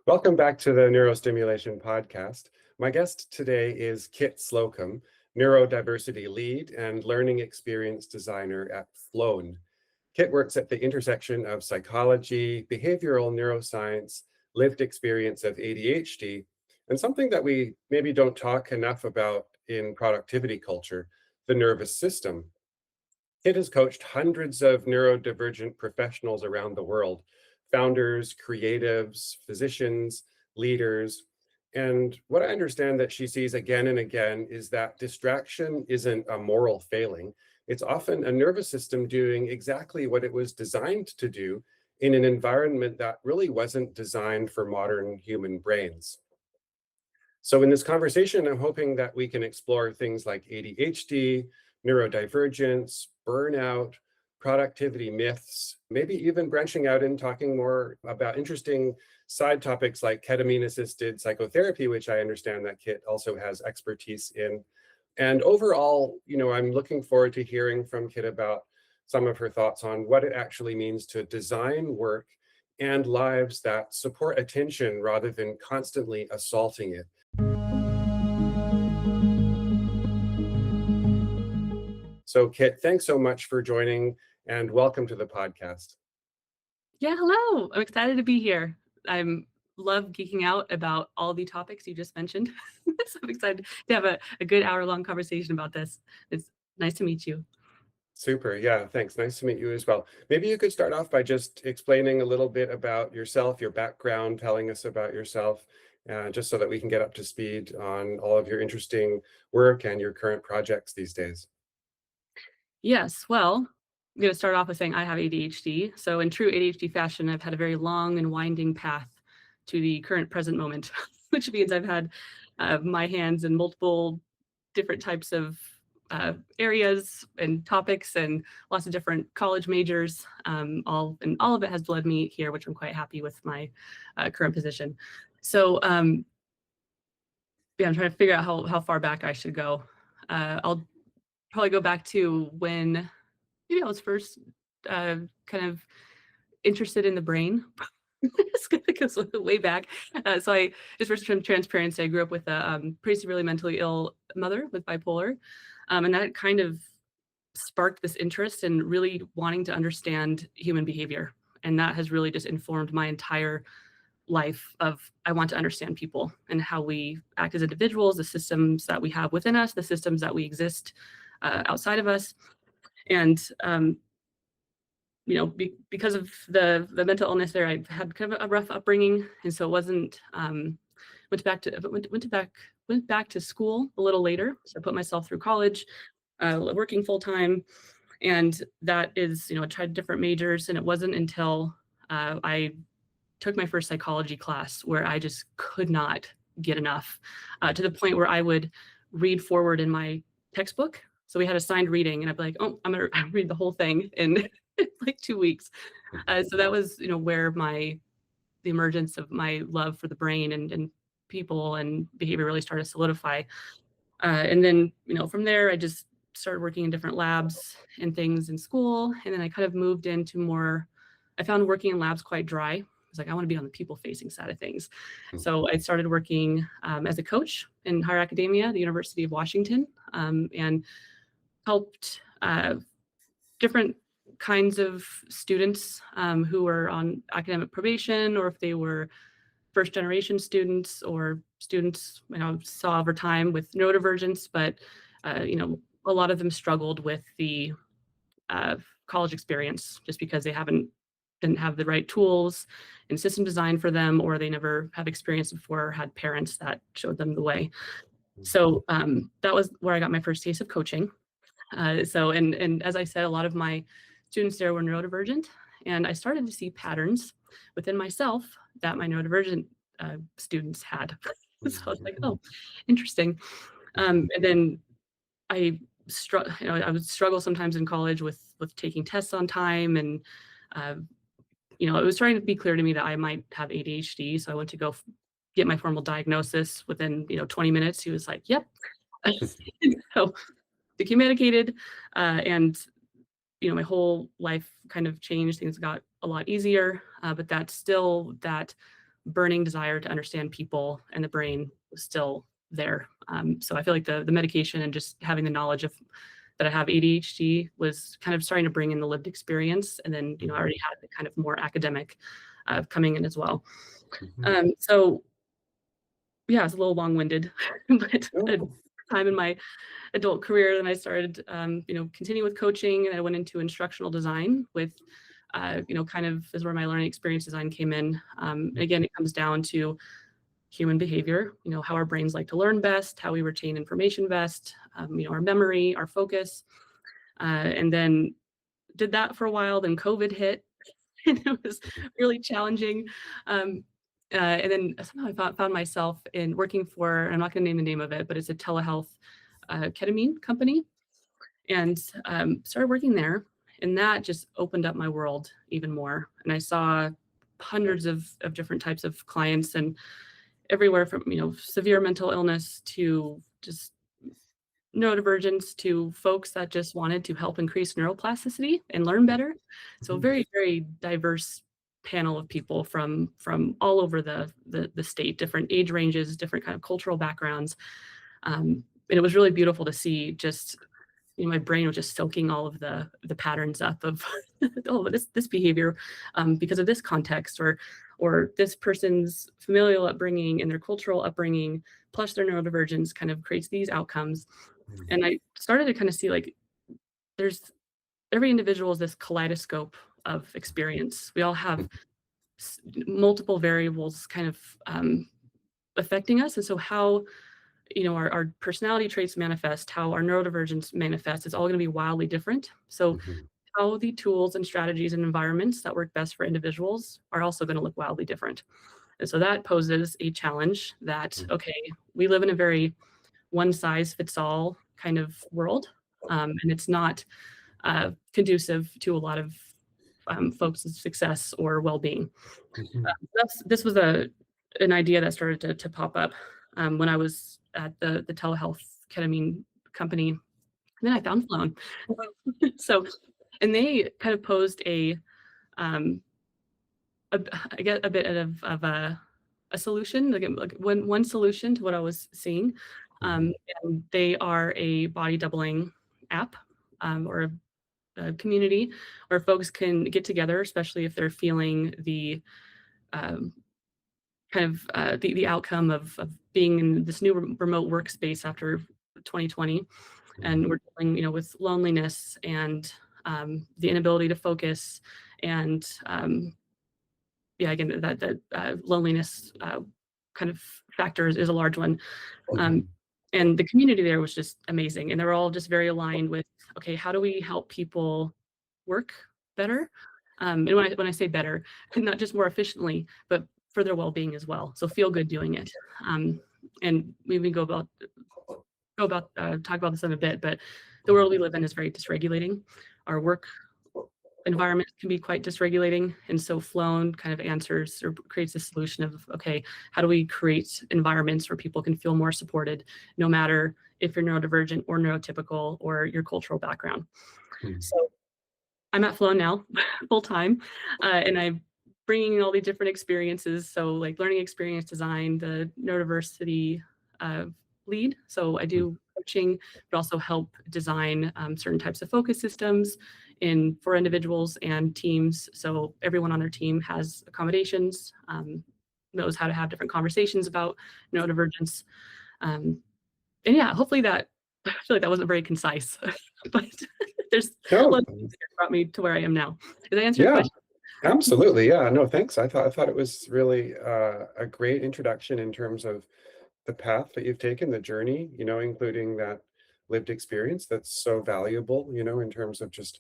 Welcome back to the Neurostimulation podcast. My guest today is Kit Slocum, Neurodiversity Lead and Learning Experience Designer at Flown. Kit works at the intersection of psychology, behavioral neuroscience, lived experience of ADHD, and something that we maybe don't talk enough about in productivity culture, the nervous system. Kit has coached hundreds of neurodivergent professionals around the world, founders, creatives, physicians, leaders. And what I understand that she sees again and again is that distraction isn't a moral failing. It's often a nervous system doing exactly what it was designed to do in an environment that really wasn't designed for modern human brains. So in this conversation, I'm hoping that we can explore things like ADHD, neurodivergence, burnout, productivity myths, maybe even branching out and talking more about interesting side topics like ketamine-assisted psychotherapy, which I understand that Kit also has expertise in. And overall, I'm looking forward to hearing from Kit about some of her thoughts on what it actually means to design work and lives that support attention rather than constantly assaulting it. So, Kit, thanks so much for joining and welcome to the podcast. Yeah, hello. I'm excited to be here. I'm love geeking out about all the topics you just mentioned. So I'm excited to have a good hour-long conversation about this. It's nice to meet you. Super. Yeah, thanks. Nice to meet you as well. Maybe you could start off by just explaining a little bit about yourself, your background, telling us about yourself, just so that we can get up to speed on all of your interesting work and your current projects these days. Yes, well, I'm going to start off with saying I have ADHD. So in true ADHD fashion, I've had a very long and winding path to the current present moment, which means I've had my hands in multiple different types of areas and topics and lots of different college majors. All of it has led me here, which I'm quite happy with my current position. So yeah, I'm trying to figure out how far back I should go. I'll probably go back to when maybe I was first kind of interested in the brain. It goes way back. So I just for some transparency, I grew up with a pretty severely mentally ill mother with bipolar, and that kind of sparked this interest in really wanting to understand human behavior, and that has really just informed my entire life of I want to understand people and how we act as individuals, the systems that we have within us, the systems that we exist outside of us, and because of the mental illness there, I had kind of a rough upbringing, and so it wasn't. Went back to school a little later, so I put myself through college, working full time, and that is, I tried different majors, and it wasn't until I took my first psychology class where I just could not get enough, to the point where I would read forward in my textbook. So we had assigned reading, and I'd be like, "Oh, I'm gonna read the whole thing in like 2 weeks." So that was, where the emergence of my love for the brain and people and behavior really started to solidify. And then, from there, I just started working in different labs and things in school. And then I kind of moved into I found working in labs quite dry. I was like, I want to be on the people-facing side of things. So I started working as a coach in higher academia, the University of Washington, and helped different kinds of students who were on academic probation, or if they were first generation students or students saw over time with neurodivergence, but a lot of them struggled with the college experience just because they didn't have the right tools and system design for them, or they never have experience before or had parents that showed them the way. So that was where I got my first taste of coaching. And as I said, a lot of my students there were neurodivergent, and I started to see patterns within myself that my neurodivergent students had. So I was like, oh, interesting. And then I would struggle sometimes in college with taking tests on time, and it was starting to be clear to me that I might have ADHD. So I went to go get my formal diagnosis. Within 20 minutes, he was like, "Yep." So became medicated, and my whole life kind of changed. Things got a lot easier, but that's still that burning desire to understand people and the brain was still there. So I feel like the medication and just having the knowledge of that I have ADHD was kind of starting to bring in the lived experience. And then, I already had the kind of more academic coming in as well. So yeah, it's a little long-winded, but a time in my adult career, then I started, continue with coaching, and I went into instructional design with, kind of is where my learning experience design came in. Again, it comes down to human behavior, how our brains like to learn best, how we retain information best, our memory, our focus, and then did that for a while. Then COVID hit, and it was really challenging. And then somehow I found myself in working for, I'm not going to name the name of it, but it's a telehealth ketamine company, and started working there. And that just opened up my world even more. And I saw hundreds of different types of clients, and everywhere from, severe mental illness to just neurodivergence to folks that just wanted to help increase neuroplasticity and learn better. So very, very diverse panel of people from all over the state, different age ranges, different kind of cultural backgrounds. And it was really beautiful to see just, my brain was just soaking all of the patterns up of this behavior because of this context or this person's familial upbringing and their cultural upbringing plus their neurodivergence kind of creates these outcomes. And I started to kind of see like every individual is this kaleidoscope of experience. We all have multiple variables kind of affecting us. And so how, our personality traits manifest, how our neurodivergence manifests, is all going to be wildly different. So how the tools and strategies and environments that work best for individuals are also going to look wildly different. And so that poses a challenge that, okay, we live in a very one size fits all kind of world. And it's not conducive to a lot of folks' success or well-being. This was an idea that started to pop up when I was at the telehealth ketamine company. And then I found Flown. So, and they kind of posed I get a bit of a solution, like one solution to what I was seeing. And they are a body doubling app or a community where folks can get together, especially if they're feeling the the outcome of being in this new remote workspace after 2020, and we're dealing, with loneliness and the inability to focus, and again that loneliness kind of factor is a large one. And the community there was just amazing, and they were all just very aligned with, okay, how do we help people work better? And when I say better, not just more efficiently, but for their well-being as well. So feel good doing it. And we can talk about this in a bit, but the world we live in is very dysregulating. Our work environment can be quite dysregulating. And so Flown kind of answers or creates a solution of, okay, how do we create environments where people can feel more supported, no matter if you're neurodivergent or neurotypical or your cultural background. So I'm at Flown now full time, and I'm bringing in all these different experiences. So like learning experience design, the neurodiversity lead. So I do coaching, but also help design certain types of focus systems for individuals and teams. So everyone on their team has accommodations, knows how to have different conversations about neurodivergence. And yeah, hopefully I feel like that wasn't very concise, but there's a lot of things that brought me to where I am now. Did I answer your question? Absolutely. Yeah, no, thanks. I thought it was really a great introduction in terms of the path that you've taken, the journey, including that lived experience that's so valuable, in terms of just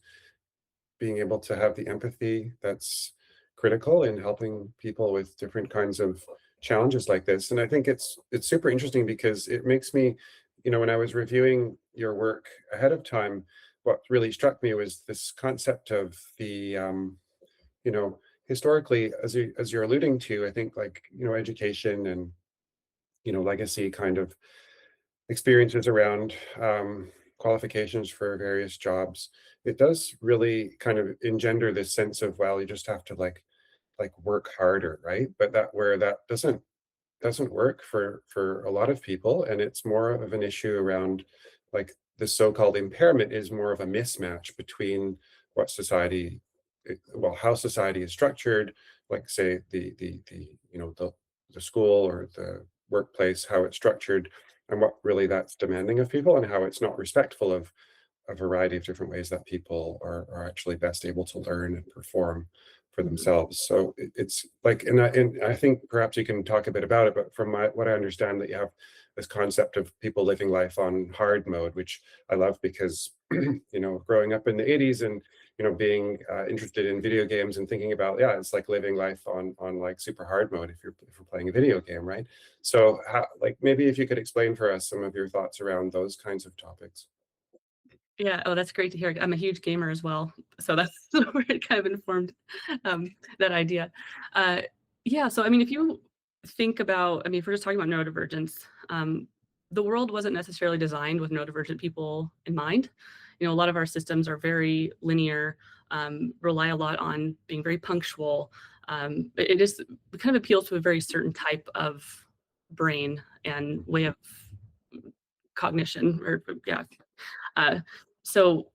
being able to have the empathy that's critical in helping people with different kinds of challenges like this. And I think it's super interesting because it makes me, when I was reviewing your work ahead of time, what really struck me was this concept of the historically, as you're alluding to, I think like, education and, legacy kind of experiences around qualifications for various jobs, it does really kind of engender this sense of, well, you just have to like like work harder, right? But that where that doesn't work for a lot of people, and it's more of an issue around like the so-called impairment is more of a mismatch between what society well, how society is structured, like say the you know the school or the workplace, how it's structured, and what really that's demanding of people, and how it's not respectful of a variety of different ways that people are actually best able to learn and perform for Mhm. themselves. So it's like, and I think perhaps you can talk a bit about it, but from what I understand, that you have this concept of people living life on hard mode, which I love because, growing up in the 80s and, being interested in video games and thinking about, yeah, it's like living life on like super hard mode if you're playing a video game, right? So how, like maybe if you could explain for us some of your thoughts around those kinds of topics. Yeah, oh, that's great to hear. I'm a huge gamer as well, so that's where it kind of informed, that idea. Uh, yeah, so I mean, if you think about I mean, if we're just talking about neurodivergence, the world wasn't necessarily designed with neurodivergent people in mind. A lot of our systems are very linear, rely a lot on being very punctual. It kind of appeals to a very certain type of brain and way of cognition or yeah. Uh, so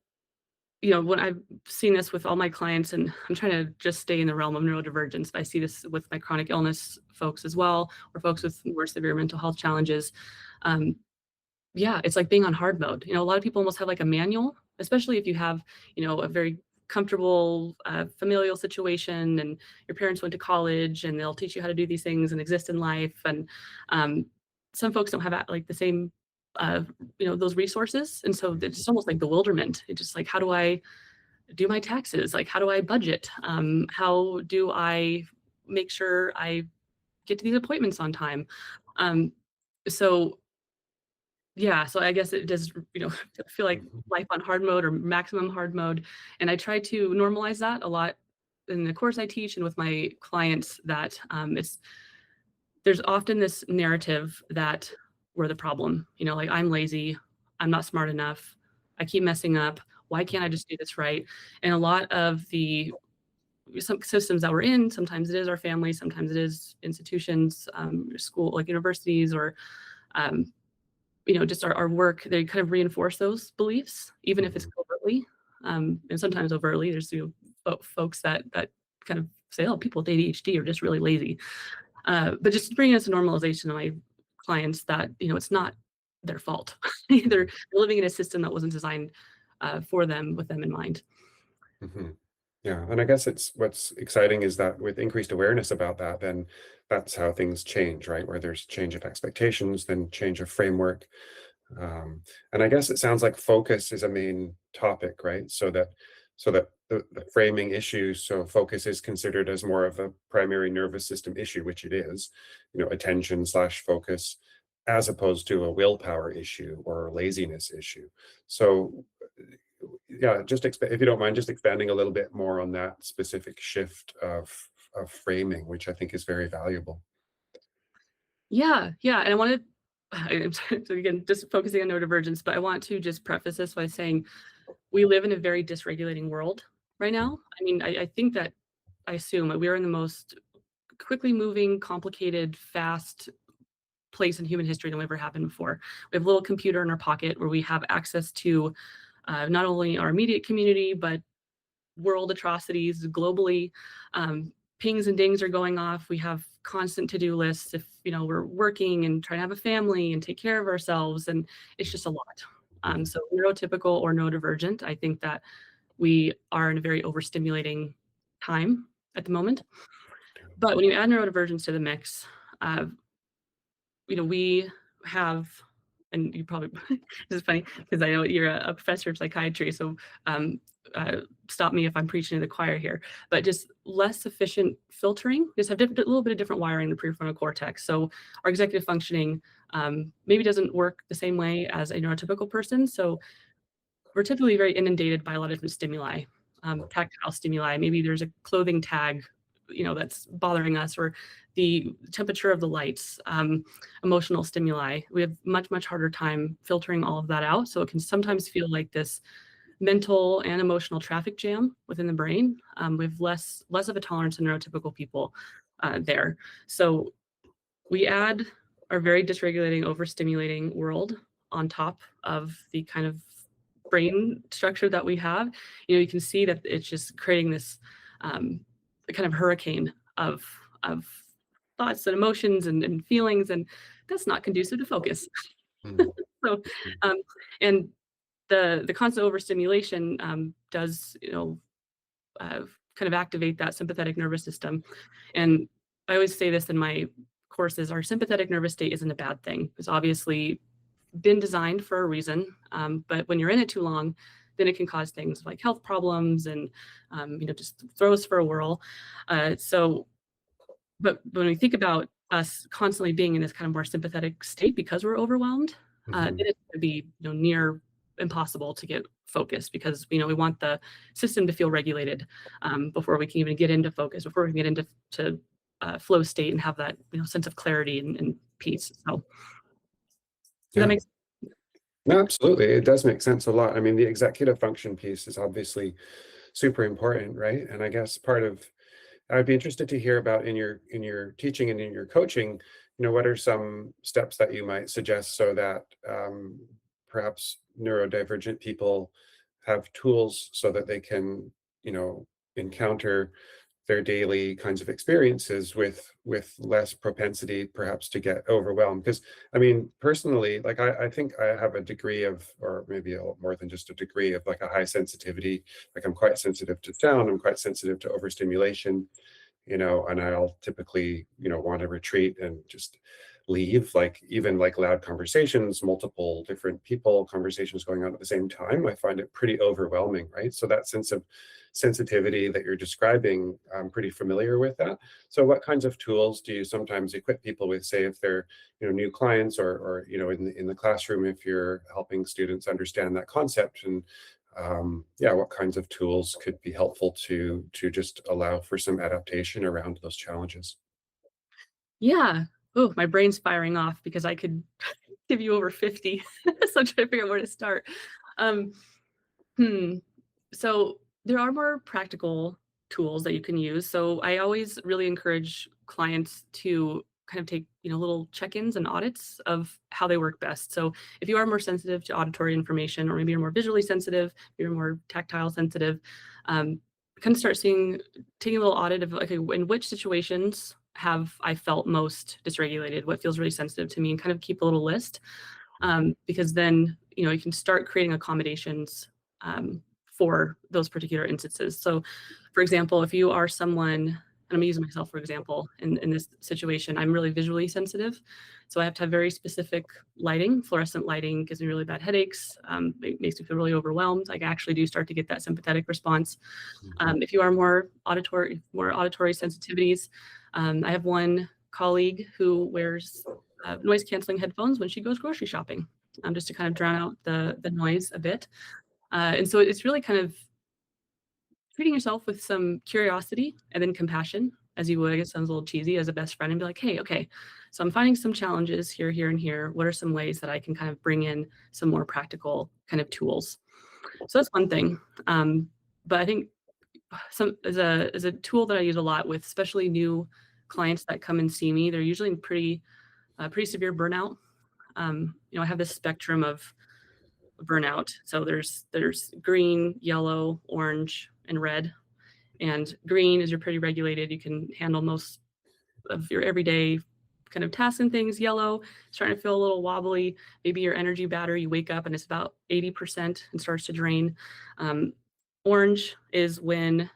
when I've seen this with all my clients, and I'm trying to just stay in the realm of neurodivergence, but I see this with my chronic illness folks as well, or folks with more severe mental health challenges. Um, yeah, it's like being on hard mode. A lot of people almost have like a manual, especially if you have, a very comfortable familial situation and your parents went to college and they'll teach you how to do these things and exist in life. And um, some folks don't have like the same, uh, those resources. And so it's just almost like bewilderment. It's just like, how do I do my taxes? Like, how do I budget? How do I make sure I get to these appointments on time? Um, so yeah, so I guess it does, feel like Mhm. life on hard mode or maximum hard mode, and I try to normalize that a lot in the course I teach and with my clients that, there's often this narrative that we're the problem, like, "I'm lazy, I'm not smart enough, I keep messing up, why can't I just do this right?" And a lot of the some systems that we're in, sometimes it is our family, sometimes it is institutions, school, like universities or, um, just our work, they kind of reinforce those beliefs, even if it's Mhm. covertly, and sometimes overtly. There's folks that kind of say, "Oh, people with ADHD are just really lazy." But just bringing us a normalization of my clients that it's not their fault. They're living in a system that wasn't designed for them with them in mind. Mhm. Yeah, and I guess it's what's exciting is that with increased awareness about that, then that's how things change, right? Where there's change of expectations, then change of framework. And I guess it sounds like focus is a main topic, right? So that the framing issues, so focus is considered as more of a primary nervous system issue, which it is, attention slash focus, as opposed to a willpower issue or a laziness issue. So yeah, if you don't mind, just expanding a little bit more on that specific shift of framing, which I think is very valuable. Yeah, yeah, and I wanted so again, just focusing on neurodivergence, but I want to just preface this by saying we live in a very dysregulating world right now. I mean, I think that I assume that we are in the most quickly moving, complicated, fast place in human history than we ever happened before. We have a little computer in our pocket where we have access to not only our immediate community, but world atrocities globally. Pings and dings are going off. We have constant to-do lists if we're working and trying to have a family and take care of ourselves, and it's just a lot. Mhm. So neurotypical or neurodivergent, I think that we are in a very overstimulating time at the moment. But when you add neurodivergence to the mix, uh, we have, and you probably this is funny because I know you're a professor of psychiatry, so um, stop me if I'm preaching to the choir here. But just less efficient filtering, just have a little bit of different wiring in the prefrontal cortex. So our executive functioning maybe doesn't work the same way as a neurotypical person. So we're typically very inundated by a lot of different stimuli, tactile stimuli. Maybe there's a clothing tag, that's bothering us, or the temperature of the lights, emotional stimuli. We have much, much harder time filtering all of that out. So it can sometimes feel like this mental and emotional traffic jam within the brain. We have less of a tolerance than neurotypical people there. So we add our very dysregulating, overstimulating world on top of the kind of brain structure that we have. You can see that it's just creating this kind of hurricane of thoughts and emotions and feelings, and that's not conducive to focus. Mhm. So, and the constant overstimulation does, kind of activate that sympathetic nervous system. And I always say this in my courses: our sympathetic nervous state isn't a bad thing. It's obviously been designed for a reason, but when you're in it too long, then it can cause things like health problems and just throw us for a whirl. But when we think about us constantly being in this kind of more sympathetic state because we're overwhelmed, then Mhm. it's going to be near impossible to get focused, because we want the system to feel regulated before we can even get into focus, before we can get into flow state and have that sense of clarity and peace. So does that Yeah. make sense? No, absolutely. It does make sense a lot. I mean, the executive function piece is obviously super important, right? And I guess I'd be interested to hear about in your teaching and in your coaching, what are some steps that you might suggest so that perhaps neurodivergent people have tools so that they can, encounter their daily kinds of experiences with less propensity perhaps to get overwhelmed. Because I mean, personally, like I think I have a degree of, or maybe a little more than just a degree of, like a high sensitivity. Like I'm quite sensitive to sound, I'm quite sensitive to overstimulation, and I'll typically, want to retreat and just leave. Like even like loud conversations, multiple different people, conversations going on at the same time, I find it pretty overwhelming, right? So that sense of sensitivity that you're describing, I'm pretty familiar with that. So what kinds of tools do you sometimes equip people with, say if they're, new clients, or in the classroom, if you're helping students understand that concept, and yeah, what kinds of tools could be helpful to just allow for some adaptation around those challenges? Yeah. Oh, my brain's firing off because I could give you over 50. So I'm trying to figure out where to start. Um, hmm. So there are more practical tools that you can use. So I always really encourage clients to kind of take, little check-ins and audits of how they work best. So if you are more sensitive to auditory information, or maybe you're more visually sensitive, you're more tactile sensitive, kind of start taking a little audit of, okay, in which situations have I felt most dysregulated? What feels really sensitive to me? And kind of keep a little list, because then you can start creating accommodations for those particular instances. So, for example, if you are someone, and I'm using myself for example, in this situation, I'm really visually sensitive, so I have to have very specific lighting. Fluorescent lighting gives me really bad headaches. It makes me feel really overwhelmed. I actually do start to get that sympathetic response. Mhm. If you are more auditory sensitivities, I have one colleague who wears noise canceling headphones when she goes grocery shopping, just to kind of drown out the noise a bit. And so it's really kind of treating yourself with some curiosity and then compassion, as you would, it sounds a little cheesy, as a best friend, and be like, hey, okay, so I'm finding some challenges here, here, and here. What are some ways that I can kind of bring in some more practical kind of tools? So that's one thing. But I think some as a tool that I use a lot with especially new clients that come and see me, they're usually in pretty severe burnout. I have this spectrum of burnout. So there's green, yellow, orange, and red. And green is you're pretty regulated. You can handle most of your everyday kind of tasks and things. Yellow, starting to feel a little wobbly. Maybe your energy battery, you wake up and it's about 80% and starts to drain. Um, Orange is when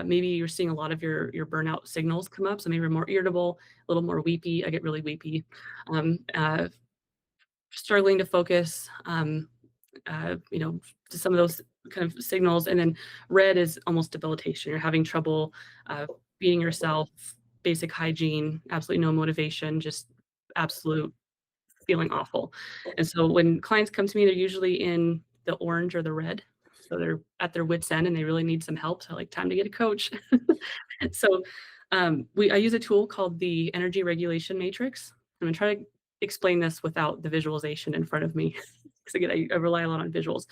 maybe you're seeing a lot of your burnout signals come up. So maybe you're more irritable, a little more weepy. I get really weepy. Struggling to focus. To some of those kind of signals. And then red is almost debilitation. You're having trouble feeding yourself, basic hygiene, absolutely no motivation, just absolute feeling awful. And so when clients come to me, they're usually in the orange or the red. So they're at their wits' end and they really need some help. So like, time to get a coach. So I use a tool called the energy regulation matrix. I'm gonna try to explain this without the visualization in front of me, because again, I rely a lot on visuals.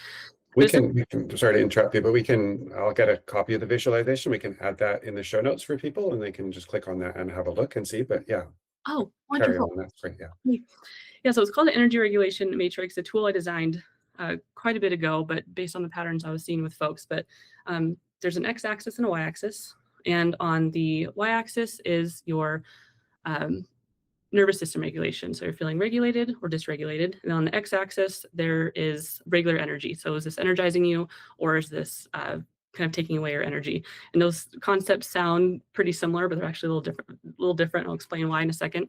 sorry to interrupt you, but I'll get a copy of the visualization. We can add that in the show notes for people and they can just click on that and have a look and see. But yeah, Oh, carry wonderful. on. That's great. Yeah. Yeah, so it's called the Energy Regulation Matrix, a tool I designed quite a bit ago, but based on the patterns I was seeing with folks. But there's an x-axis and a y-axis. And on the y-axis is your nervous system regulation. So you're feeling regulated or dysregulated. And on the x-axis, there is regular energy. So is this energizing you, or is this kind of taking away your energy? And those concepts sound pretty similar, but they're actually a little different. I'll explain why in a second.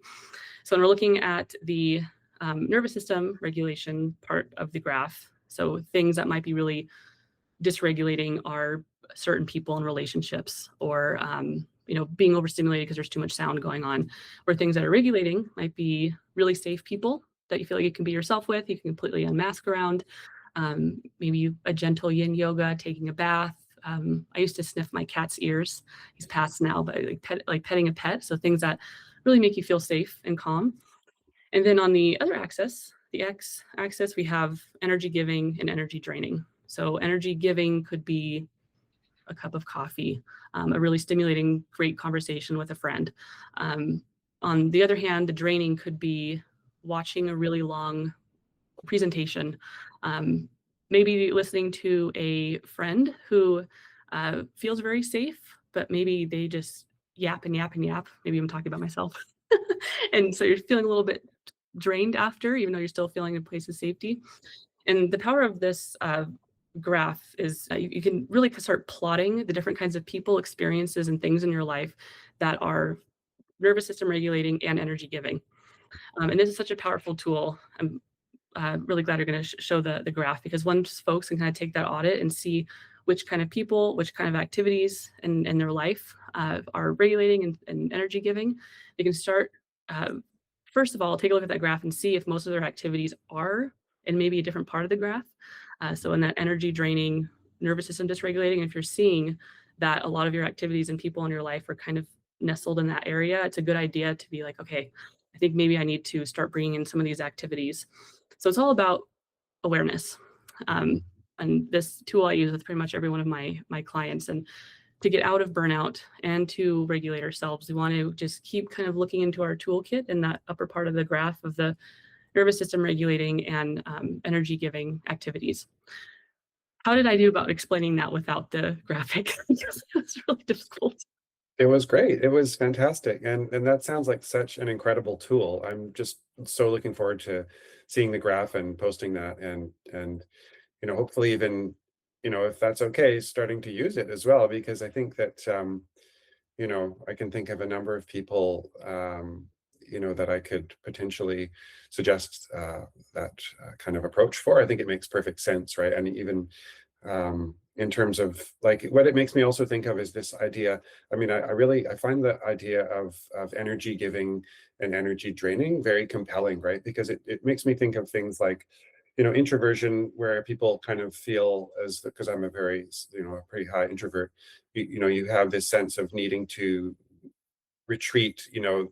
So when we're looking at the nervous system regulation part of the graph, so things that might be really dysregulating are certain people in relationships, or being overstimulated because there's too much sound going on. Or things that are regulating might be really safe people that you feel like you can be yourself with, you can completely unmask around. Maybe a gentle yin yoga, taking a bath. I used to sniff my cat's ears. He's passed now, but like petting a pet. So things that really make you feel safe and calm. And then on the other axis, the x-axis, we have energy giving and energy draining. So energy giving could be a cup of coffee, a really stimulating, great conversation with a friend. On the other hand, the draining could be watching a really long presentation, maybe listening to a friend who feels very safe, but maybe they just yap and yap and yap. Maybe I'm talking about myself. And so you're feeling a little bit drained after, even though you're still feeling a place of safety. And the power of this graph is you can really start plotting the different kinds of people, experiences, and things in your life that are nervous system regulating and energy giving. And this is such a powerful tool. I'm really glad you're going to show the graph, because once folks can kind of take that audit and see which kind of people, which kind of activities in their life are regulating and energy giving, they can start, first of all, take a look at that graph and see if most of their activities are in maybe a different part of the graph. So in that energy draining, nervous system dysregulating, if you're seeing that a lot of your activities and people in your life are kind of nestled in that area, it's a good idea to be like, okay, I think maybe I need to start bringing in some of these activities. So it's all about awareness. And this tool I use with pretty much every one of my clients. And to get out of burnout and to regulate ourselves, we want to just keep kind of looking into our toolkit in that upper part of the graph of the nervous system regulating and energy giving activities. How did I do about explaining that without the graphic? It's really difficult. It was great. It was fantastic. And that sounds like such an incredible tool. I'm just so looking forward to seeing the graph and posting that and hopefully even, if that's okay, starting to use it as well, because I think that I can think of a number of people that I could potentially suggest that kind of approach for. I think it makes perfect sense, right? And even in terms of like what it makes me also think of is this idea. I mean, I find the idea of energy giving and energy draining very compelling, right? Because it makes me think of things like, introversion, where people kind of feel as, because I'm a very, a pretty high introvert, you have this sense of needing to retreat, you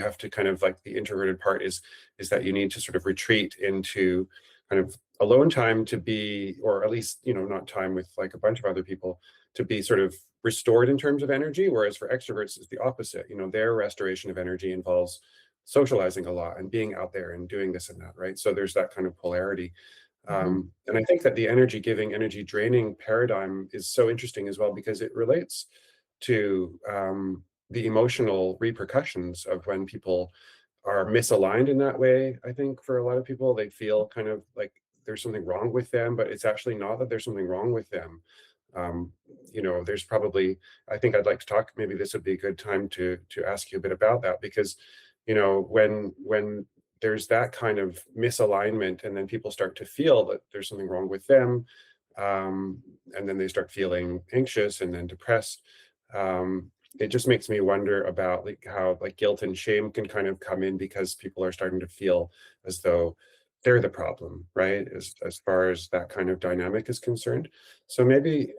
have to kind of, like, the introverted part is that you need to sort of retreat into kind of alone time to be, or at least, not time with like a bunch of other people, to be sort of restored in terms of energy. Whereas for extroverts, it's the opposite. Their restoration of energy involves socializing a lot and being out there and doing this and that, right? So there's that kind of polarity. And I think that the energy giving, energy draining paradigm is so interesting as well, because it relates to the emotional repercussions of when people are misaligned in that way. I think for a lot of people, they feel kind of like there's something wrong with them, but it's actually not that there's something wrong with them. There's probably, I think I'd like to talk, maybe this would be a good time to ask you a bit about that, because, when there's that kind of misalignment and then people start to feel that there's something wrong with them, and then they start feeling anxious and then depressed. It just makes me wonder about like how like guilt and shame can kind of come in, because people are starting to feel as though they're the problem, right? As far as that kind of dynamic is concerned. So maybe,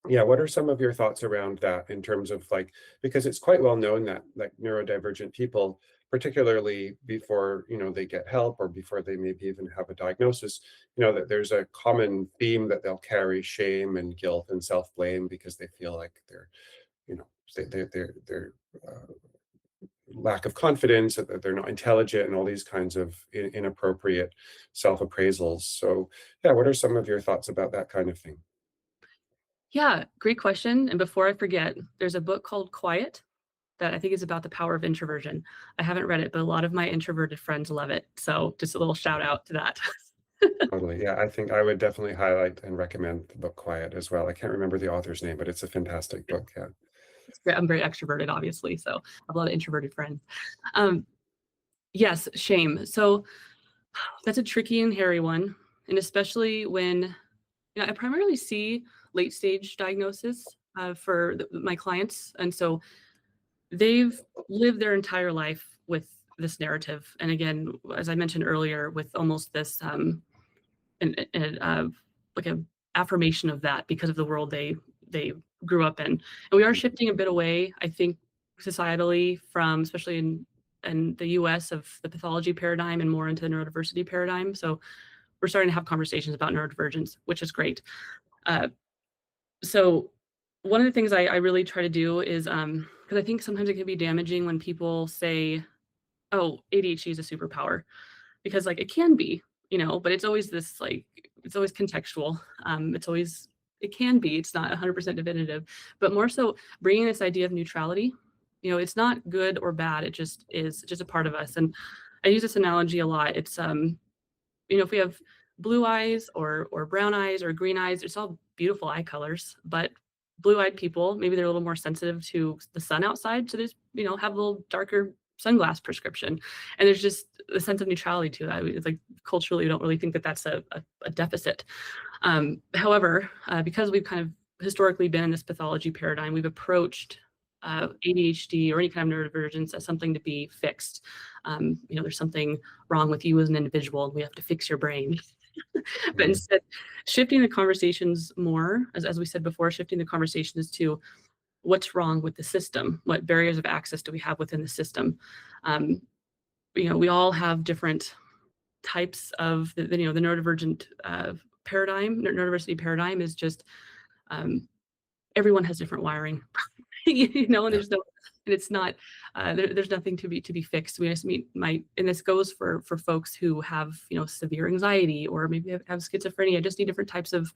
yeah, what are some of your thoughts around that in terms of like, because it's quite well known that like neurodivergent people particularly before, they get help or before they maybe even have a diagnosis, that there's a common theme that they'll carry shame and guilt and self-blame because they feel like you know, they're lack of confidence, that they're not intelligent, and all these kinds of inappropriate self-appraisals. So, yeah, what are some of your thoughts about that kind of thing? Yeah, great question. And before I forget, there's a book called Quiet that I think is about the power of introversion. I haven't read it, but a lot of my introverted friends love it. So just a little shout out to that. Totally. Yeah, I think I would definitely highlight and recommend the book Quiet as well. I can't remember the author's name, but it's a fantastic book. Yeah. I'm very extroverted, obviously. So I have a lot of introverted friends. Um, yes, shame. So that's a tricky and hairy one. And especially when I primarily see late stage diagnosis for my clients. And so they've lived their entire life with this narrative. And again, as I mentioned earlier, with almost this like a affirmation of that because of the world they grew up in. And we are shifting a bit away, I think, societally from, especially in the US, of the pathology paradigm and more into the neurodiversity paradigm. So we're starting to have conversations about neurodivergence, which is great. So one of the things I really try to do is because I think sometimes it can be damaging when people say, oh, ADHD is a superpower, because like it can be, but it's always this like it's always contextual. It can be, it's not 100% definitive, but more so bringing this idea of neutrality. It's not good or bad. It just is just a part of us. And I use this analogy a lot. It's if we have blue eyes or brown eyes or green eyes, it's all beautiful eye colors, but blue-eyed people, maybe they're a little more sensitive to the sun outside, so there's have a little darker sunglass prescription, and there's just a sense of neutrality to that. It's like culturally, we don't really think that that's a deficit. However, because we've kind of historically been in this pathology paradigm, we've approached ADHD or any kind of neurodivergence as something to be fixed. There's something wrong with you as an individual, and we have to fix your brain. But instead, shifting the conversations more, as we said before, shifting the conversations to what's wrong with the system, what barriers of access do we have within the system. We all have different types of the neurodivergent paradigm. Neurodiversity paradigm is just everyone has different wiring. And there's no, and it's not, there's nothing to be fixed. We just and this goes for folks who have, severe anxiety or maybe have schizophrenia, just need different types of,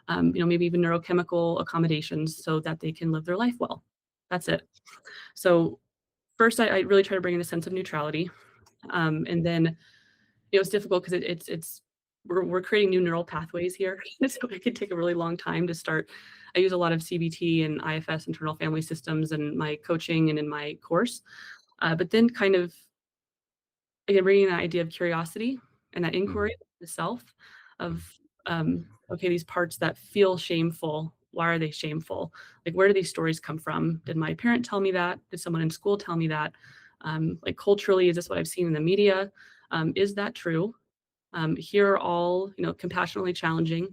maybe even neurochemical accommodations so that they can live their life well. That's it. So first, I really try to bring in a sense of neutrality. And then, it's difficult because we're creating new neural pathways here. So it could take a really long time to start. I use a lot of CBT and IFS, internal family systems, in my coaching and in my course. But then kind of, again, bringing that idea of curiosity and that inquiry the self of, okay, these parts that feel shameful, why are they shameful? Like, where do these stories come from? Did my parent tell me that? Did someone in school tell me that? Like culturally, is this what I've seen in the media? Is that true? Here are all, compassionately challenging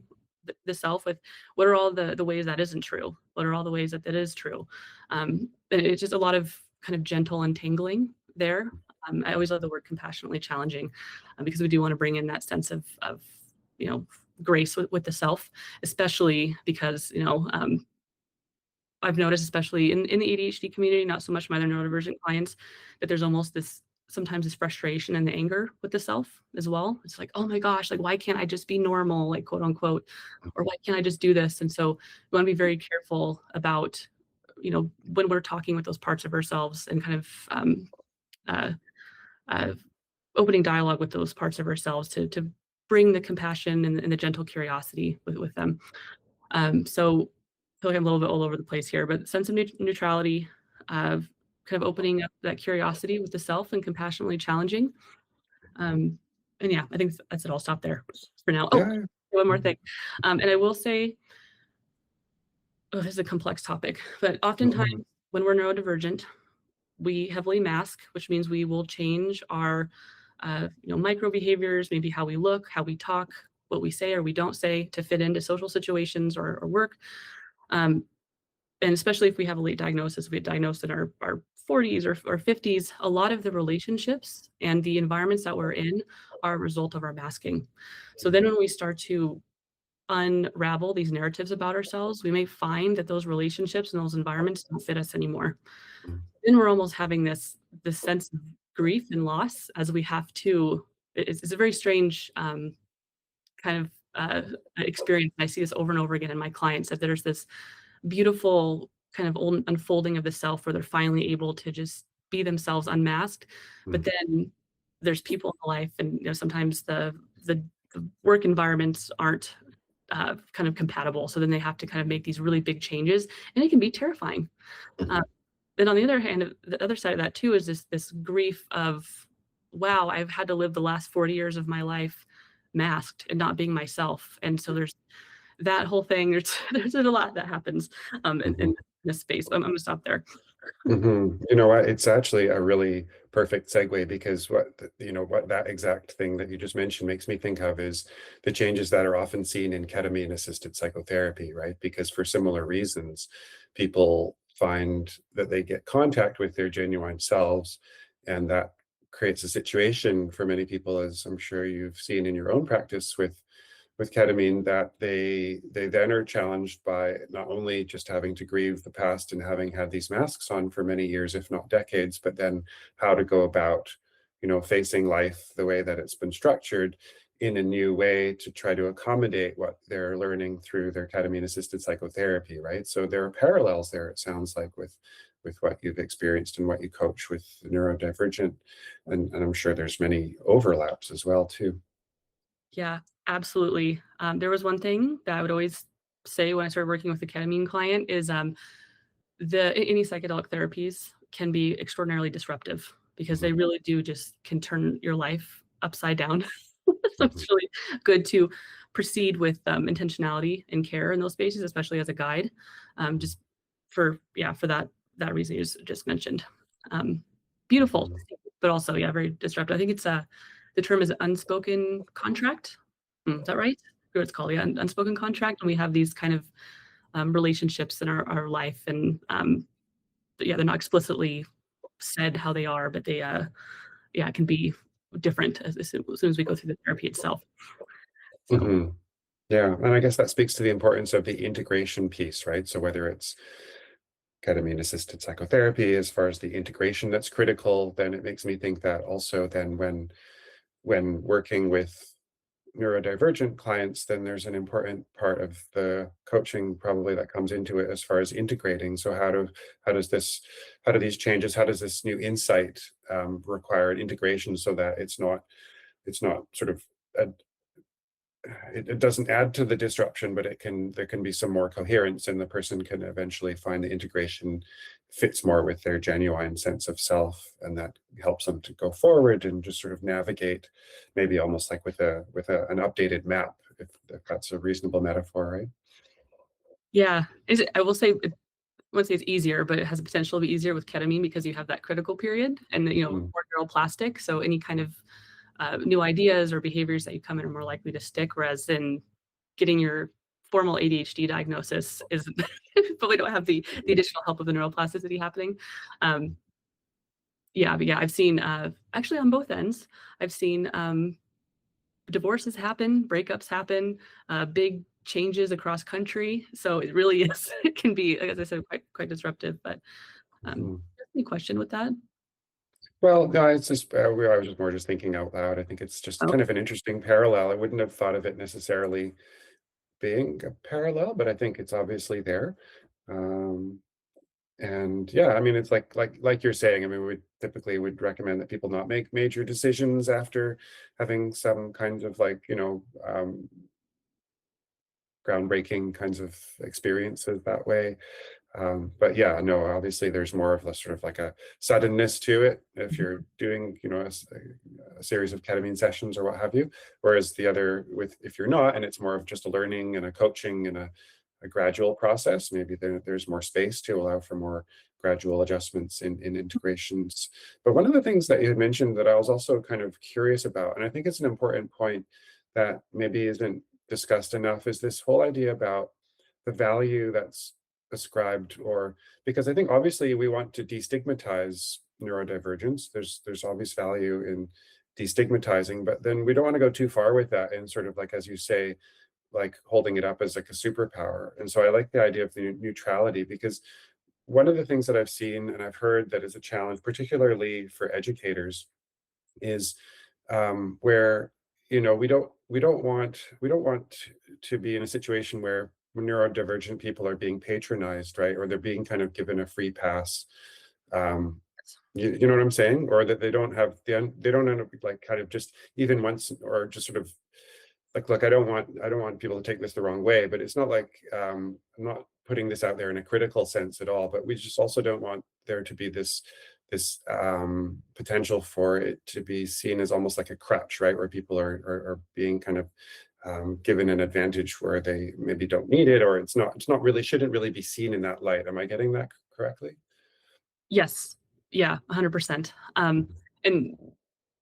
the self with what are all the ways that isn't true? What are all the ways that is true? And it's just a lot of kind of gentle untangling there. I always love the word compassionately challenging because we do want to bring in that sense of grace with the self, especially because, I've noticed, especially in the ADHD community, not so much my other neurodivergent clients, that there's almost sometimes this frustration and the anger with the self as well. It's like, oh my gosh, like, why can't I just be normal, like, quote unquote, or why can't I just do this? And so we want to be very careful about, when we're talking with those parts of ourselves and kind of opening dialogue with those parts of ourselves to bring the compassion and the gentle curiosity with them. So I feel like I'm a little bit all over the place here, but sense of neutrality, kind of opening up that curiosity with the self and compassionately challenging. And yeah, I think that's it. I'll stop there for now. Oh, Yeah. one more thing. And I will say, this is a complex topic, but oftentimes when we're neurodivergent, we heavily mask, which means we will change our, micro behaviors, maybe how we look, how we talk, what we say or we don't say to fit into social situations or work. and especially if we have a late diagnosis, we get diagnosed in our 40s or 50s, a lot of the relationships and the environments that we're in are a result of our masking. So then when we start to unravel these narratives about ourselves, we may find that those relationships and those environments don't fit us anymore. Mm. Then we're almost having this sense of grief and loss as we have to. It's a very strange kind of experience. I see this over and over again in my clients, that there's this beautiful kind of unfolding of the self where they're finally able to just be themselves unmasked. But Mm. then there's people in life, and sometimes the work environments aren't kind of compatible. So then they have to kind of make these really big changes, and it can be terrifying. Mhm. Then on the other hand, the other side of that too is this grief of, wow, I've had to live the last 40 years of my life masked and not being myself. And so there's that whole thing. There's a lot that happens Mhm. in this space. I'm gonna stop there. You know what? It's actually a really perfect segue, because what that exact thing that you just mentioned makes me think of is the changes that are often seen in ketamine assisted psychotherapy, right? Because for similar reasons, people find that they get contact with their genuine selves, and that creates a situation for many people, as I'm sure you've seen in your own practice with ketamine, that they then are challenged by not only just having to grieve the past and having had these masks on for many years, if not decades, but then how to go about, facing life the way that it's been structured in a new way to try to accommodate what they're learning through their ketamine assisted psychotherapy, right? So there are parallels there, it sounds like, with what you've experienced and what you coach with neurodivergent, and I'm sure there's many overlaps as well too. Yeah, absolutely. There was one thing that I would always say when I started working with a ketamine client is any psychedelic therapies can be extraordinarily disruptive because Mhm. they really do just can turn your life upside down. So Mhm. it's really good to proceed with intentionality and care in those spaces, especially as a guide. Mhm. Just for that reason you just mentioned. Um, Beautiful, Mhm. but also very disruptive. I think it's the term is unspoken contract. Is that right? Or it's called, yeah, unspoken contract. And we have these kind of relationships in our life, and yeah, they're not explicitly said how they are, but they it can be different as soon as we go through the therapy itself. So Mhm. Yeah, and I guess that speaks to the importance of the integration piece, right? So whether it's ketamine assisted psychotherapy, as far as the integration that's critical, then it makes me think that also then when working with neurodivergent clients, then there's an important part of the coaching probably that comes into it as far as integrating. So how does this how do these changes, how does this new insight require an integration so that it's not sort of a, it doesn't add to the disruption, but there can be some more coherence, and the person can eventually find the integration fits more with their genuine sense of self, and that helps them to go forward and just sort of navigate, maybe almost like an updated map, if that's a reasonable metaphor, right? yeah, I will say I wouldn't say it's easier, but it has the potential to be easier with ketamine because you have that critical period and Mm. more neuroplastic. So any kind of new ideas or behaviors that you come in are more likely to stick. Whereas in getting your formal ADHD diagnosis is, but we don't have the additional help of the neuroplasticity happening. Um, but yeah, I've seen actually on both ends. I've seen divorces happen, breakups happen, big changes across country. So it really is. It can be, as I said, quite disruptive. But Mhm. any question with that? Well, no, it's just I was just more just thinking out loud. I think it's just Oh, kind of an interesting parallel. I wouldn't have thought of it necessarily being a parallel, but I think it's obviously there. Um, And yeah, I mean, it's like you're saying, I mean, we typically would recommend that people not make major decisions after having some kinds of groundbreaking kinds of experiences that way. But yeah, no, obviously there's more of a sort of like a suddenness to it if you're doing, a series of ketamine sessions or what have you. Whereas the other with if you're not, and it's more of just a learning and a coaching and a gradual process, maybe there's more space to allow for more gradual adjustments in integrations. But one of the things that you had mentioned that I was also kind of curious about, and I think it's an important point that maybe isn't discussed enough, is this whole idea about the value that's ascribed, or because I think obviously we want to destigmatize neurodivergence. There's obvious value in destigmatizing, but then we don't want to go too far with that and sort of like, as you say, like holding it up as like a superpower. And so I like the idea of the neutrality, because one of the things that I've seen and I've heard that is a challenge, particularly for educators, is where we don't want to be in a situation where neurodivergent people are being patronized, right, or they're being kind of given a free pass. You know what I'm saying, or that they don't have they don't end up like kind of just even once, or just sort of like, look, I don't want people to take this the wrong way, but it's not like I'm not putting this out there in a critical sense at all, but we just also don't want there to be this potential for it to be seen as almost like a crutch, right, where people are being kind of given an advantage where they maybe don't need it, or it's not really, shouldn't really be seen in that light. Am I getting that correctly? Yes. Yeah, 100%. And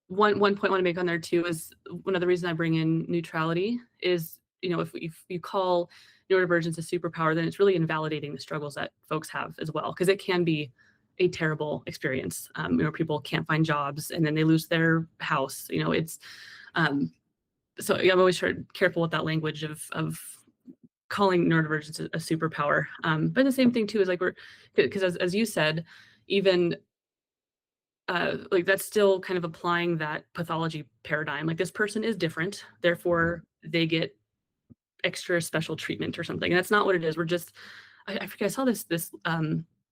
one point I want to make on there too is one of the reasons I bring in neutrality is, if you call neurodivergence a superpower, then it's really invalidating the struggles that folks have as well, because it can be a terrible experience. People can't find jobs and then they lose their house. It's so I'm always careful with that language of calling neurodivergence a superpower. But the same thing too is like because as you said, even like that's still kind of applying that pathology paradigm. Like this person is different, therefore they get extra special treatment or something. And that's not what it is. We're just, I forget, I saw this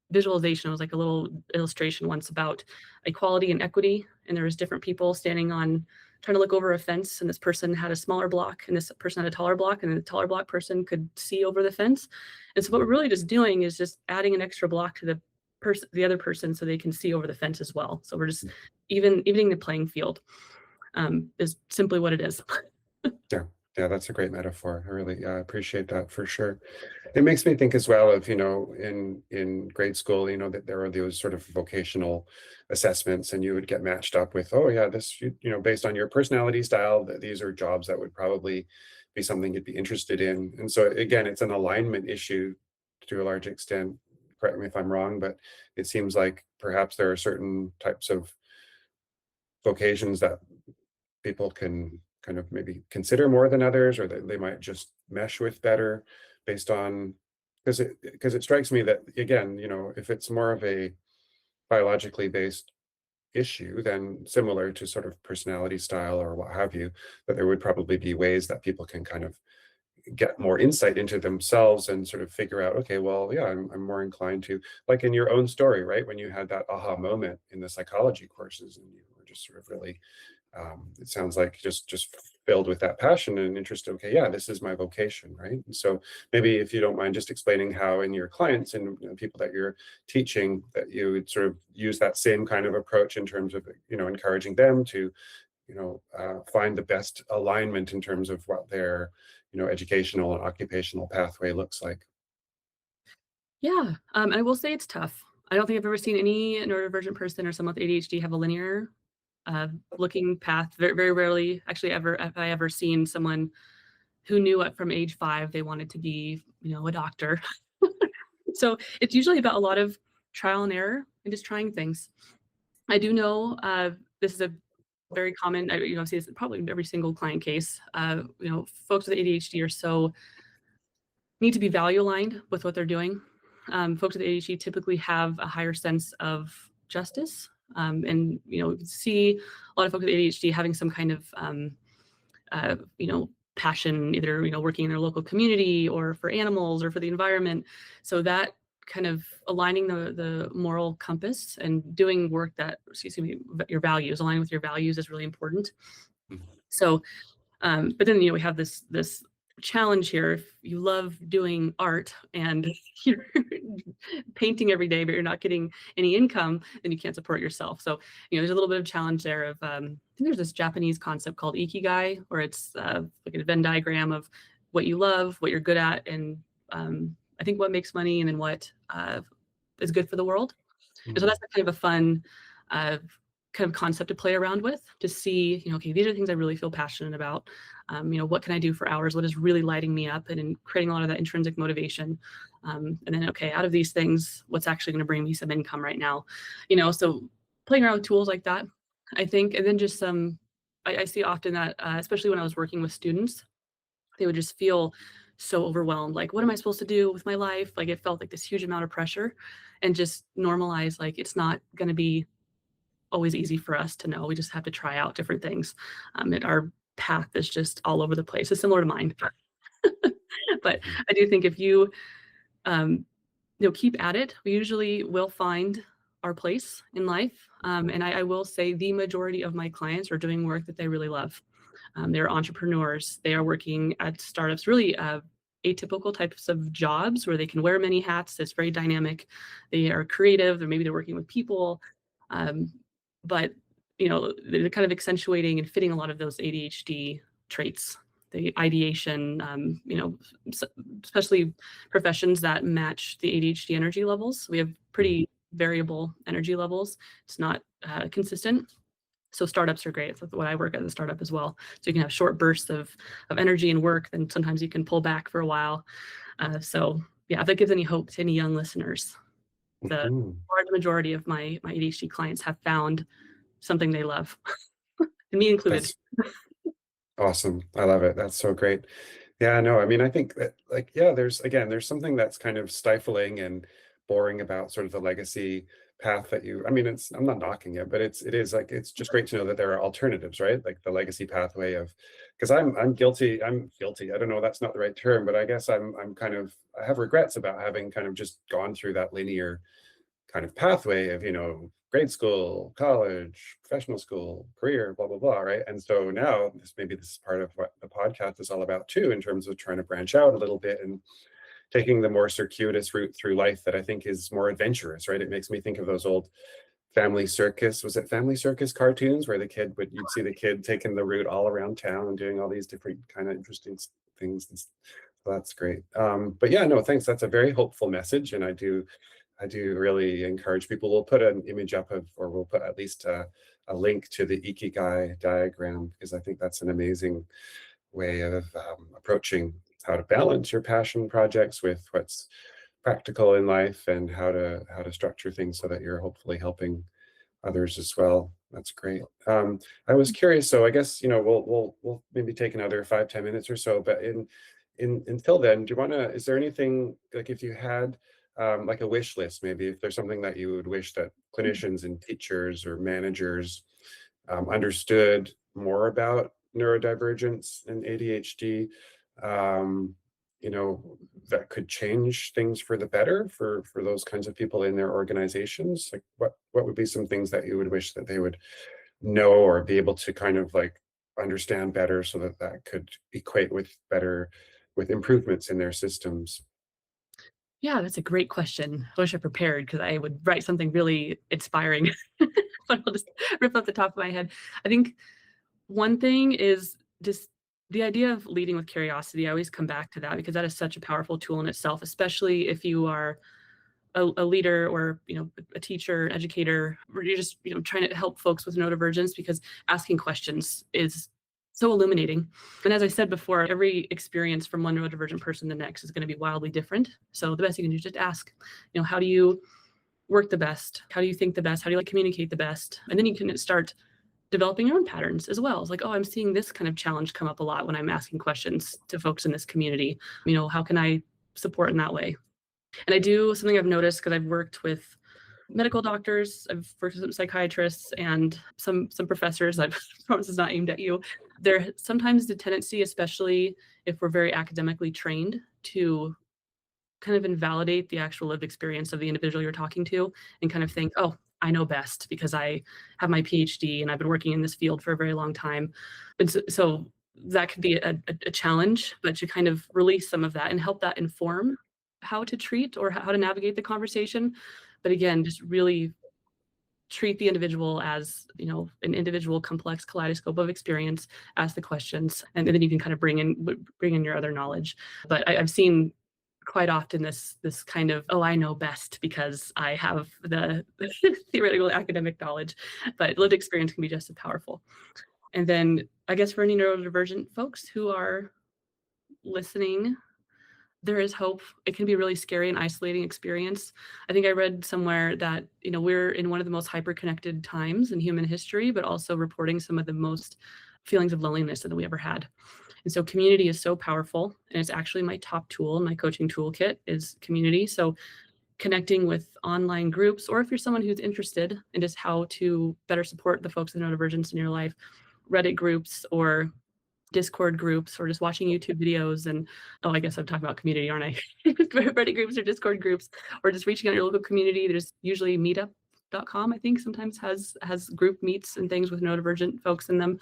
visualization. It was like a little illustration once about equality and equity. And there was different people standing on, trying to look over a fence. And this person had a smaller block and this person had a taller block, and the taller block person could see over the fence. And so what we're really just doing is just adding an extra block to the other person so they can see over the fence as well. So we're just evening the playing field, is simply what it is. Yeah. Yeah, that's a great metaphor. I really appreciate that for sure. It makes me think as well of, in grade school, that there are those sort of vocational assessments, and you would get matched up with, oh yeah, this, based on your personality style, that these are jobs that would probably be something you'd be interested in. And so again, it's an alignment issue to a large extent. Correct me if I'm wrong, but it seems like perhaps there are certain types of vocations that people can kind of maybe consider more than others, or that they might just mesh with better based on, because it strikes me that, again, if it's more of a biologically based issue, then similar to sort of personality style or what have you, that there would probably be ways that people can kind of get more insight into themselves and sort of figure out, okay, well, yeah, I'm more inclined to, like in your own story, right, when you had that aha moment in the psychology courses and you were just sort of really it sounds like just filled with that passion and interest. Okay, yeah, this is my vocation, right? And so maybe if you don't mind just explaining how in your clients and people that you're teaching, that you would sort of use that same kind of approach in terms of encouraging them to find the best alignment in terms of what their educational and occupational pathway looks like. Yeah, I will say it's tough. I don't think I've ever seen any neurodivergent person or someone with ADHD have a linear looking path. Very, very rarely, actually, have I ever seen someone who knew from age 5 they wanted to be, a doctor. So it's usually about a lot of trial and error and just trying things. I do know this is a very common, I see this probably in every single client case. Folks with ADHD need to be value aligned with what they're doing. Folks with ADHD typically have a higher sense of justice, and see a lot of folks with ADHD having some kind of passion, either working in their local community or for animals or for the environment. So that kind of aligning the moral compass and doing work that, your values, aligning with your values is really important. Mhm. So, but then we have this challenge here. If you love doing art and you're painting every day, but you're not getting any income, then you can't support yourself. So, there's a little bit of challenge there of, I think there's this Japanese concept called ikigai, where it's like a Venn diagram of what you love, what you're good at, and I think what makes money, and then what is good for the world. And so Mhm. that's kind of a fun kind of concept to play around with to see, okay, these are the things I really feel passionate about. What can I do for hours? What is really lighting me up, and in creating a lot of that intrinsic motivation. And then, okay, out of these things, what's actually going to bring me some income right now? So playing around with tools like that, I think, and then just I see often that, especially when I was working with students, they would just feel so overwhelmed. Like, what am I supposed to do with my life? Like, it felt like this huge amount of pressure, and just normalize, like, it's not going to be always easy for us to know. We just have to try out different things. And our path is just all over the place. It's similar to mine. But Mhm. I do think if you, keep at it, we usually will find our place in life. And I will say the majority of my clients are doing work that they really love. They're entrepreneurs. They are working at startups, really atypical types of jobs where they can wear many hats. It's very dynamic. They are creative, or maybe they're working with people. Um, but they're kind of accentuating and fitting a lot of those ADHD traits, the ideation, especially professions that match the ADHD energy levels. We have pretty variable energy levels. It's not consistent. So startups are great. That's what I work at a startup as well. So you can have short bursts of energy and work, then sometimes you can pull back for a while. So yeah, if that gives any hope to any young listeners, the Mhm. large majority of my ADHD clients have found something they love, and me included. That's awesome. I love it. That's so great. Yeah, no, I mean, I think that, like, yeah, there's something that's kind of stifling and boring about sort of the legacy path that I mean, I'm not knocking it, but it is like, it's just great to know that there are alternatives, right? Like the legacy pathway of, because I'm guilty. I don't know, that's not the right term, but I guess I'm kind of, I have regrets about having kind of just gone through that linear kind of pathway of, grade school, college, professional school, career, blah, blah, blah, right? And so now this is part of what the podcast is all about too, in terms of trying to branch out a little bit and taking the more circuitous route through life that I think is more adventurous, right? It makes me think of those old Family Circus, was it Family Circus cartoons where you'd see the kid taking the route all around town and doing all these different kind of interesting things. So that's great. But yeah, no, thanks. That's a very hopeful message. And I do really encourage people. We'll put an image up or we'll put at least a link to the Ikigai diagram, because I think that's an amazing way of approaching how to balance your passion projects with what's practical in life, and how to structure things so that you're hopefully helping others as well. That's great. I was curious, so I guess we'll maybe take another 5-10 minutes or so, but in until then, is there anything, like, if you had like a wish list, maybe if there's something that you would wish that clinicians and teachers or managers understood more about neurodivergence and ADHD, um, that could change things for the better for those kinds of people in their organizations? Like, what would be some things that you would wish that they would know or be able to kind of like understand better, so that that could equate with improvements in their systems? Yeah, that's a great question. I wish I prepared because I would write something really inspiring, but I'll just rip off the top of my head. I think one thing is just the idea of leading with curiosity. I always come back to that because that is such a powerful tool in itself, especially if you are a leader, or a teacher, educator, or you're just trying to help folks with neurodivergence, because asking questions is so illuminating. And as I said before, every experience from one neurodivergent person to the next is going to be wildly different. So the best you can do is just ask, how do you work the best? How do you think the best? How do you communicate the best? And then you can start developing your own patterns as well. It's like, oh, I'm seeing this kind of challenge come up a lot when I'm asking questions to folks in this community. How can I support in that way? And I do something I've noticed, because I've worked with medical doctors, I've worked with some psychiatrists and some professors. I promise it's not aimed at you. There sometimes the tendency, especially if we're very academically trained, to kind of invalidate the actual lived experience of the individual you're talking to, and kind of think, oh, I know best because I have my PhD and I've been working in this field for a very long time. And so that could be a challenge, but to kind of release some of that and help that inform how to treat or how to navigate the conversation. But again, just really treat the individual as, an individual complex kaleidoscope of experience, ask the questions, and then you can kind of bring in your other knowledge. But I've seen quite often this kind of, oh, I know best because I have the theoretical academic knowledge, but lived experience can be just as powerful. And then I guess for any neurodivergent folks who are listening, there is hope. It can be a really scary and isolating experience. I think I read somewhere that, we're in one of the most hyper-connected times in human history, but also reporting some of the most feelings of loneliness that we ever had. And so community is so powerful, and it's actually my top tool in my coaching toolkit is community. So connecting with online groups, or if you're someone who's interested in just how to better support the folks with neurodivergence in your life, Reddit groups or Discord groups, or just watching YouTube videos. And I guess I'm talking about community, aren't I? Reddit groups or Discord groups, or just reaching out your local community. There's usually meetup.com, I think, sometimes has group meets and things with neurodivergent folks in them,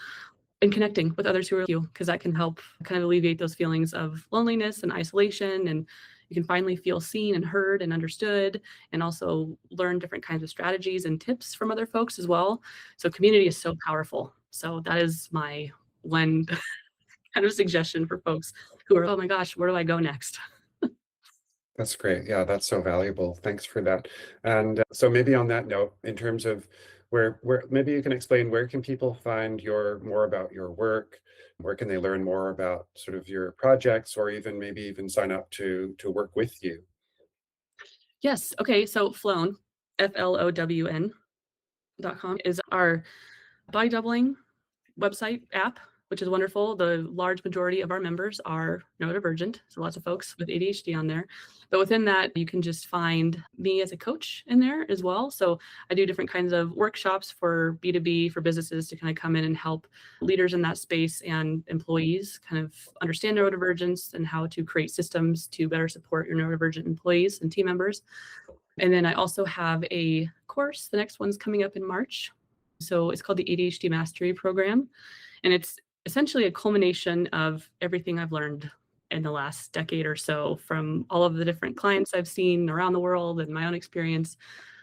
and connecting with others who are like you, because that can help kind of alleviate those feelings of loneliness and isolation. And you can finally feel seen and heard and understood, and also learn different kinds of strategies and tips from other folks as well. So community is so powerful. So that is my one kind of suggestion for folks who are, oh my gosh, where do I go next? That's great. Yeah, that's so valuable. Thanks for that. And so maybe on that note, in terms of where maybe you can explain, where can people find more about your work? Where can they learn more about sort of your projects, or maybe even sign up to work with you? Yes. Okay. So Flown, FLOWN.com is our body doubling website app, which is wonderful. The large majority of our members are neurodivergent, so lots of folks with ADHD on there. But within that, you can just find me as a coach in there as well. So I do different kinds of workshops for B2B, for businesses to kind of come in and help leaders in that space and employees kind of understand neurodivergence and how to create systems to better support your neurodivergent employees and team members. And then I also have a course. The next one's coming up in March. So it's called the ADHD Mastery Program. And it's essentially a culmination of everything I've learned in the last decade or so from all of the different clients I've seen around the world and my own experience.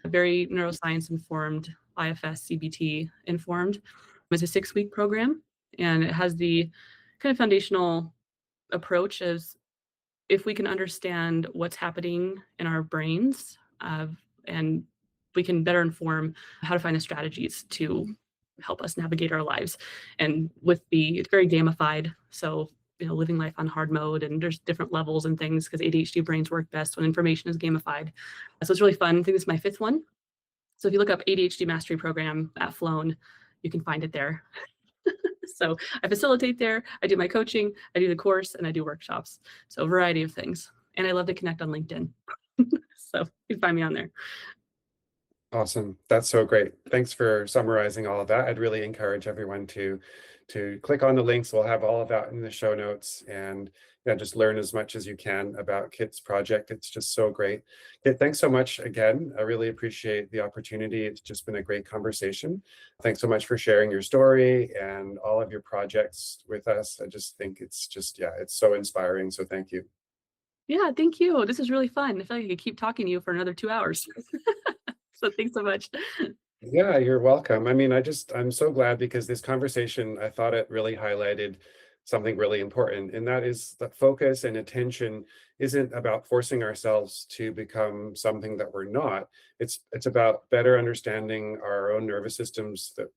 Very neuroscience informed, IFS, CBT informed. It's a 6-week program, and it has the kind of foundational approach as if we can understand what's happening in our brains, and we can better inform how to find the strategies to help us navigate our lives. And it's very gamified. So, living life on hard mode, and there's different levels and things because ADHD brains work best when information is gamified. So it's really fun. I think this is my 5th one. So if you look up ADHD Mastery Program at Flown, you can find it there. So I facilitate there. I do my coaching, I do the course, and I do workshops. So a variety of things. And I love to connect on LinkedIn. So you can find me on there. Awesome. That's so great. Thanks for summarizing all of that. I'd really encourage everyone to click on the links. We'll have all of that in the show notes, and just learn as much as you can about Kit's project. It's just so great. Kit, thanks so much again. I really appreciate the opportunity. It's just been a great conversation. Thanks so much for sharing your story and all of your projects with us. I just think it's so inspiring. So thank you. Yeah, thank you. This is really fun. I feel like I could keep talking to you for another 2 hours. So thanks so much. Yeah, you're welcome. I mean, I'm so glad, because this conversation, I thought it really highlighted something really important, and that is that focus and attention isn't about forcing ourselves to become something that we're not. It's about better understanding our own nervous systems that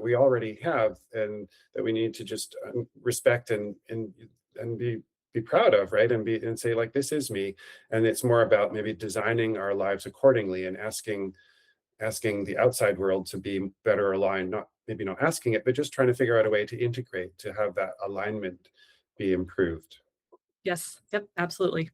we already have, and that we need to just respect and be proud of, right? And say, like, this is me. And it's more about maybe designing our lives accordingly, and asking the outside world to be better aligned, not asking it, but just trying to figure out a way to integrate, to have that alignment be improved. Yes. Yep. Absolutely.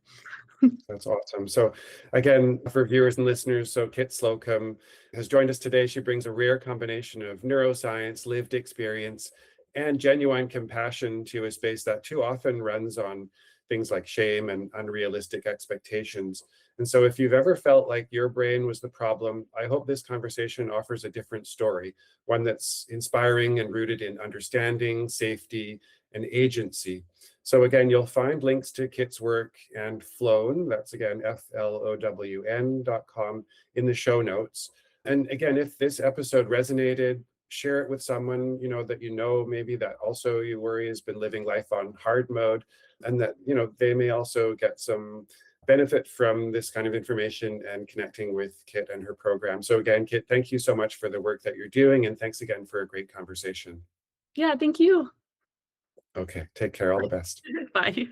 That's awesome. So again, for viewers and listeners, so Kit Slocum has joined us today. She brings a rare combination of neuroscience, lived experience, and genuine compassion to a space that too often runs on things like shame and unrealistic expectations. And so if you've ever felt like your brain was the problem, I hope this conversation offers a different story, one that's inspiring and rooted in understanding, safety, and agency. So again, you'll find links to Kit's work and Flown, that's again, FLOWN.com, in the show notes. And again, if this episode resonated, share it with someone that maybe that also you worry has been living life on hard mode, and that they may also get some benefit from this kind of information and connecting with Kit and her program. So again, Kit, thank you so much for the work that you're doing, and thanks again for a great conversation. Yeah, thank you. Okay, take care. All the best. Bye.